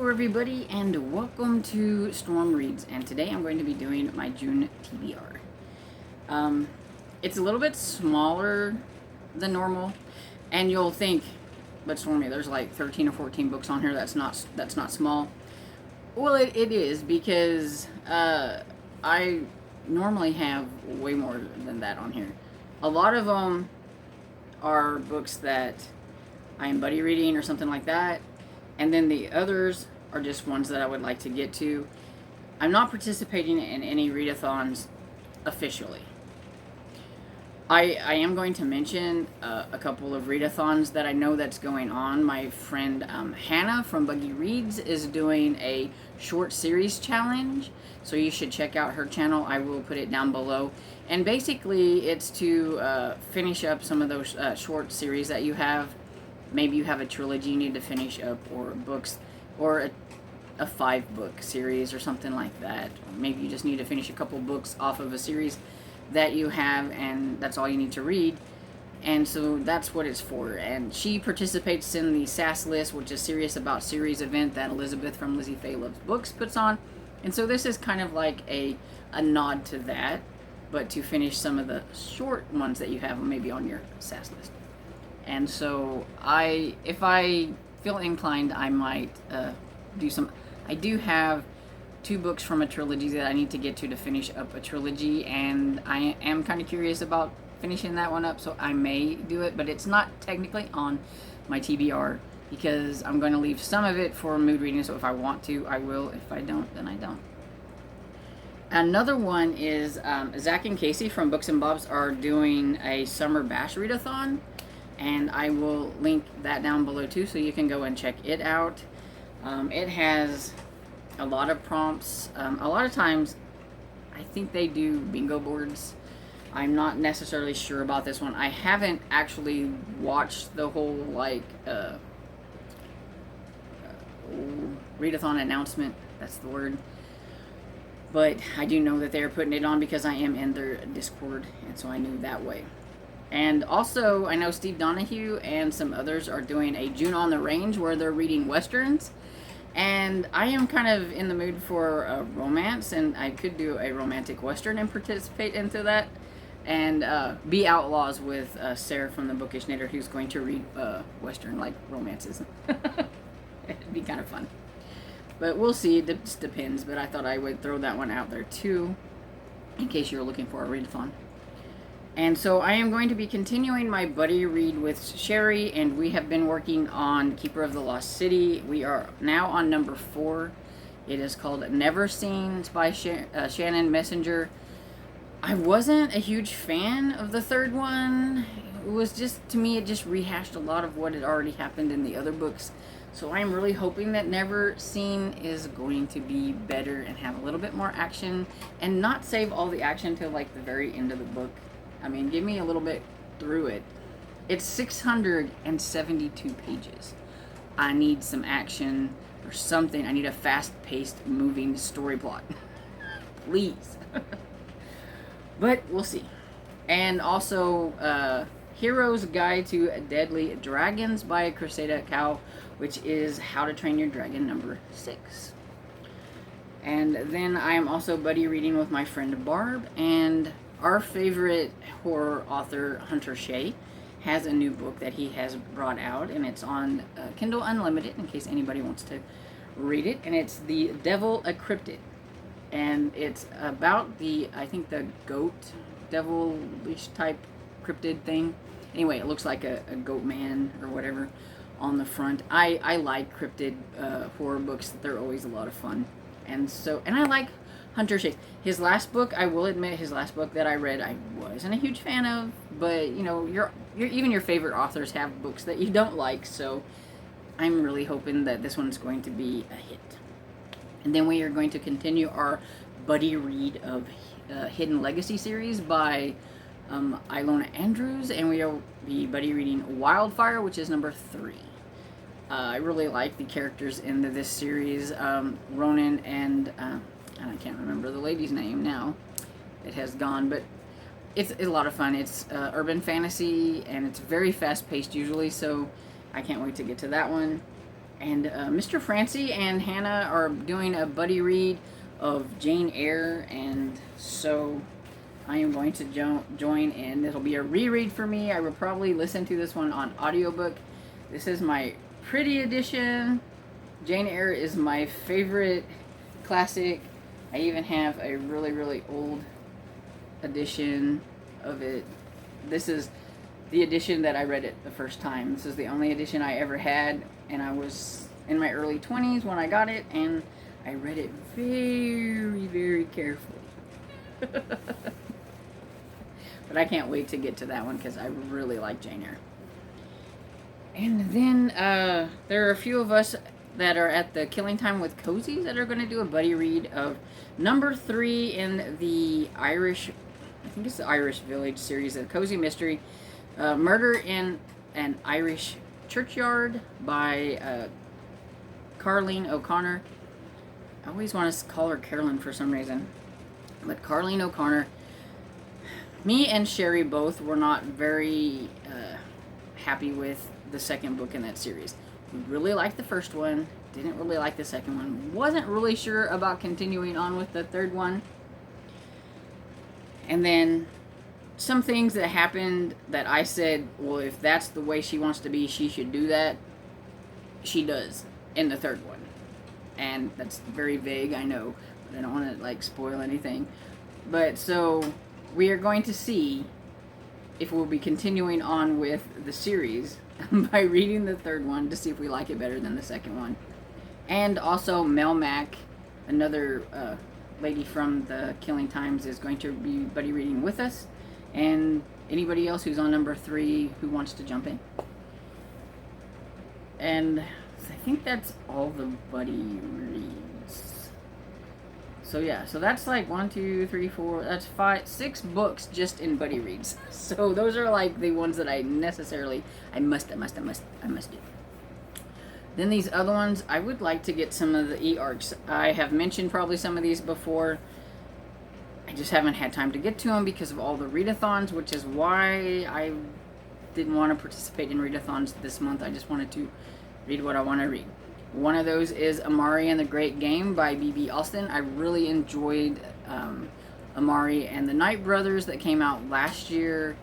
Hello everybody and welcome to Storm Reads, and today I'm going to be doing my June TBR. It's a little bit smaller than normal, and you'll think, but Stormy, there's like 13 or 14 books on here. That's not small. Well, it is, because I normally have way more than that on here. A lot of them are books that I am buddy reading or something like that. And then the others are just ones that I would like to get to. I'm not participating in any readathons officially. I am going to mention a couple of readathons that I know that's going on. My friend Hannah from Buggy Reads is doing a short series challenge, so you should check out her channel. I will put it down below. And basically it's to finish up some of those short series that you have. Maybe you have a trilogy you need to finish up, or books, or a 5-book series or something like that. Or maybe you just need to finish a couple books off of a series that you have, and that's all you need to read. And so that's what it's for. And she participates in the SAS List, which is Serious About Series event that Elizabeth from Lizzie Faye Loves Books puts on. And so this is kind of like a nod to that, but to finish some of the short ones that you have maybe on your SAS List. And so if I feel inclined, I might do some. I do have 2 books from a trilogy that I need to get to finish up a trilogy, and I am kind of curious about finishing that one up, so I may do it, but it's not technically on my TBR because I'm going to leave some of it for mood reading, so if I want to, I will. If I don't, then I don't. Another one is Zach and Casey from Books and Bobs are doing a summer bash readathon. And I will link that down below too, so you can go and check it out. It has a lot of prompts. A lot of times, I think they do bingo boards. I'm not necessarily sure about this one. I haven't actually watched the whole readathon announcement. That's the word. But I do know that they're putting it on because I am in their Discord, and so I knew that way. And also, I know Steve Donahue and some others are doing a June on the Range where they're reading Westerns. And I am kind of in the mood for a romance, and I could do a romantic Western and participate into that. And be outlaws with Sarah from the Bookish Knitter, who's going to read Western-like romances. It'd be kind of fun. But we'll see, it just depends. But I thought I would throw that one out there too, in case you're looking for a readathon. And so I am going to be continuing my buddy read with Sherry, and we have been working on Keeper of the Lost City. We are now on number 4. It is called Never Seen. It's by Shannon Messenger. I wasn't a huge fan of the 3rd one. It was just, to me, it just rehashed a lot of what had already happened in the other books. So I'm really hoping that Never Seen is going to be better and have a little bit more action, and not save all the action till like the very end of the book. I mean, give me a little bit through it. It's 672 pages. I need some action or something. I need a fast-paced, moving story plot. Please. But we'll see. And also, Hero's Guide to Deadly Dragons by Cressida Cow, which is How to Train Your Dragon number 6. And then I am also buddy reading with my friend Barb, and our favorite horror author, Hunter Shea, has a new book that he has brought out, and it's on Kindle Unlimited, in case anybody wants to read it, and it's The Devil a Cryptid. And it's about I think the goat, devilish type cryptid thing. Anyway, it looks like a goat man or whatever on the front. I like cryptid horror books. They're always a lot of fun. And I like Hunter Shea. His last book, I will admit, his last book that I read, I wasn't a huge fan of. But you know, even your favorite authors have books that you don't like. So I'm really hoping that this one's going to be a hit. And then we are going to continue our buddy read of Hidden Legacy series by Ilona Andrews, and we will be buddy reading Wildfire, which is number 3. I really like the characters in this series, Ronan and I can't remember the lady's name now. It has gone, but it's a lot of fun. It's urban fantasy, and it's very fast-paced usually, so I can't wait to get to that one. And Mr. Francie and Hannah are doing a buddy read of Jane Eyre, and so I am going to join in. It'll be a reread for me. I will probably listen to this one on audiobook. This is my pretty edition. Jane Eyre is my favorite classic. I even have a really, really old edition of it. This is the edition that I read it the first time. This is the only edition I ever had, and I was in my early 20s when I got it, and I read it very, very carefully. But I can't wait to get to that one because I really like Jane Eyre. And then there are a few of us that are at the Killing Time with Cozies that are going to do a buddy read of number 3 in the Irish, I think it's the Irish Village series, the Cozy Mystery, Murder in an Irish Churchyard by Carleen O'Connor. I always want to call her Carolyn for some reason. But Carleen O'Connor. Me and Sherry both were not very happy with the second book in that series. We really liked the first one. Didn't really like the second one. Wasn't really sure about continuing on with the third one. And then some things that happened that I said, well, if that's the way she wants to be, she should do that. She does in the third one. And that's very vague, I know. But I don't want to, like, spoil anything. But so we are going to see if we'll be continuing on with the series by reading the third one to see if we like it better than the second one. And also Mel Mac, another lady from the Killing Times, is going to be buddy reading with us. And anybody else who's on number 3 who wants to jump in. And I think that's all the buddy reads. So yeah, so that's like 1, 2, 3, 4, that's 5, 6 books just in buddy reads. So those are like the ones that I necessarily, I must do. Then these other ones, I would like to get some of the EARCs. I have mentioned probably some of these before. I just haven't had time to get to them because of all the readathons, which is why I didn't want to participate in readathons this month. I just wanted to read what I want to read. One of those is Amari and the Great Game by B.B. Alston. I really enjoyed Amari and the Night Brothers that came out last year.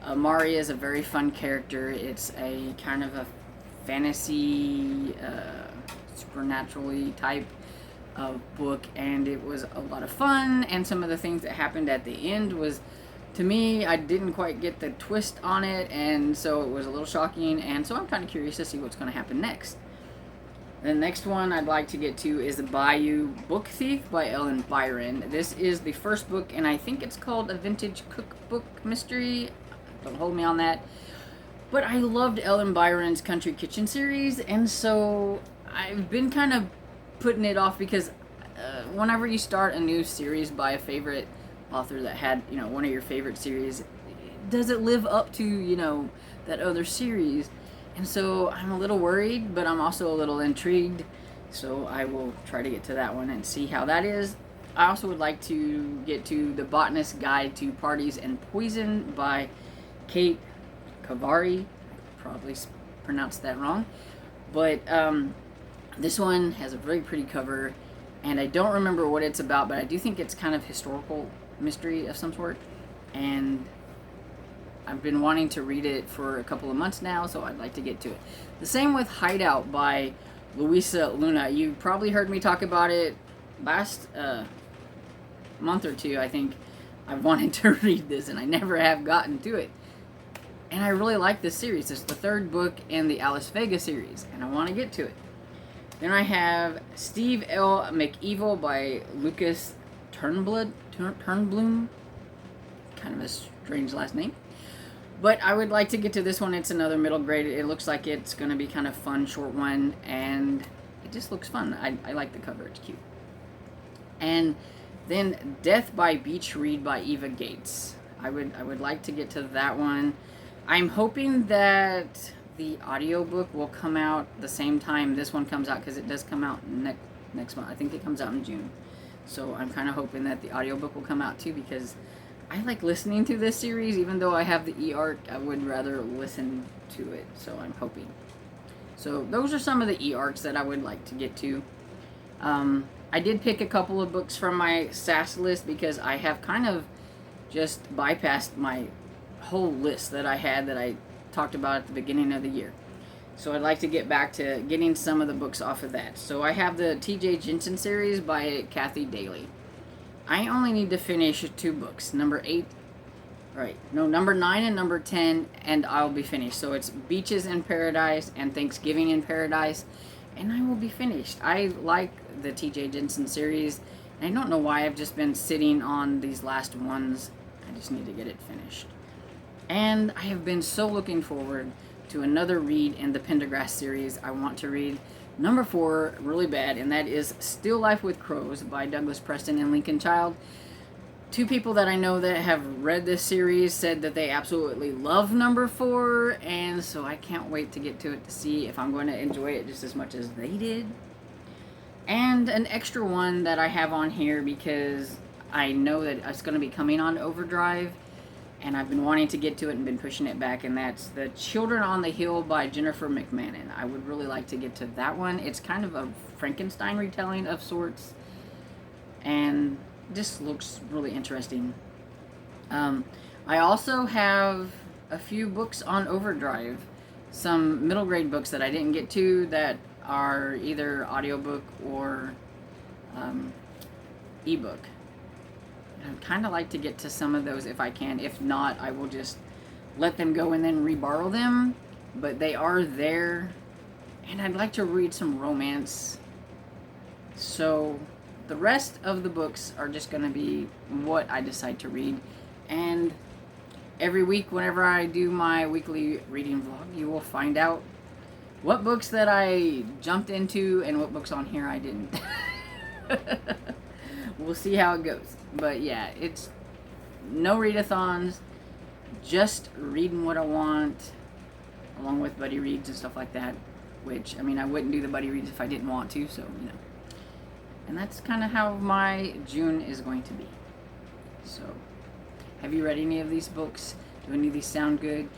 Amari is a very fun character. It's a kind of a fantasy, supernaturally type of book, and it was a lot of fun. And some of the things that happened at the end was, to me, I didn't quite get the twist on it, and so it was a little shocking, and so I'm kind of curious to see what's going to happen next. The next one I'd like to get to is The Bayou Book Thief by Ellen Byron. This is the first book, and I think it's called A Vintage Cookbook Mystery. Don't hold me on that. But I loved Ellen Byron's Country Kitchen series, and so I've been kind of putting it off because whenever you start a new series by a favorite author that had, one of your favorite series, does it live up to, that other series? And so I'm a little worried, but I'm also a little intrigued. So I will try to get to that one and see how that is. I also would like to get to The Botanist's Guide to Parties and Poison by Kate Kavari. I probably pronounced that wrong. But this one has a very pretty cover, and I don't remember what it's about, but I do think it's kind of historical mystery of some sort. And I've been wanting to read it for a couple of months now, so I'd like to get to it. The same with Hideout by Louisa Luna. You probably heard me talk about it last month or two, I think. I've wanted to read this, and I never have gotten to it. And I really like this series. It's the third book in the Alice Vega series, and I want to get to it. Then I have Steve L McEvil by Lucas Turnblum. Kind of a strange last name. But I would like to get to this one. It's another middle grade. It looks like it's going to be kind of fun, short one, and it just looks fun. I like the cover. It's cute. And then Death by Beach Read by Eva Gates. I would like to get to that one. I'm hoping that the audiobook will come out the same time this one comes out, because it does come out next month. I think it comes out in June. So I'm kind of hoping that the audiobook will come out too, because I like listening to this series. Even though I have the EARC, I would rather listen to it. So I'm hoping. So those are some of the EARCs that I would like to get to. I did pick a couple of books from my SAS list because I have kind of just bypassed my whole list that I had that I talked about at the beginning of the year. So I'd like to get back to getting some of the books off of that. So I have the T.J. Jensen series by Kathy Daly. I only need to finish 2 books. Number 9 and number 10, and I'll be finished. So it's Beaches in Paradise and Thanksgiving in Paradise, and I will be finished. I like the T.J. Jensen series. I don't know why I've just been sitting on these last ones. I just need to get it finished. And I have been so looking forward to another read in the Pendergrass series. I want to read number 4 really bad, and that is Still Life with Crows by Douglas Preston and Lincoln Child. 2 people that I know that have read this series said that they absolutely love number 4, and so I can't wait to get to it to see if I'm going to enjoy it just as much as they did. And an extra one that I have on here because I know that it's going to be coming on Overdrive, and I've been wanting to get to it and been pushing it back, and that's The Children on the Hill by Jennifer McMahon. I would really like to get to that one. It's kind of a Frankenstein retelling of sorts, and this looks really interesting. I also have a few books on Overdrive, some middle grade books that I didn't get to that are either audiobook or ebook. I'd kind of like to get to some of those if I can. If not, I will just let them go and then reborrow them. But they are there, and I'd like to read some romance. So the rest of the books are just going to be what I decide to read. And every week, whenever I do my weekly reading vlog, you will find out what books that I jumped into and what books on here I didn't. We'll see how it goes. But yeah, it's no readathons, just reading what I want, along with buddy reads and stuff like that. Which, I mean, I wouldn't do the buddy reads if I didn't want to, so, you know. And that's kind of how my June is going to be. So, have you read any of these books? Do any of these sound good?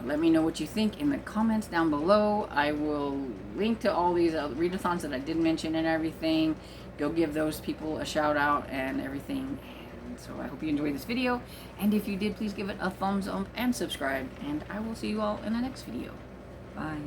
Let me know what you think in the comments down below. I will link to all these readathons that I did mention and everything. Go give those people a shout out and everything. And so I hope you enjoyed this video. And if you did, please give it a thumbs up and subscribe. And I will see you all in the next video. Bye.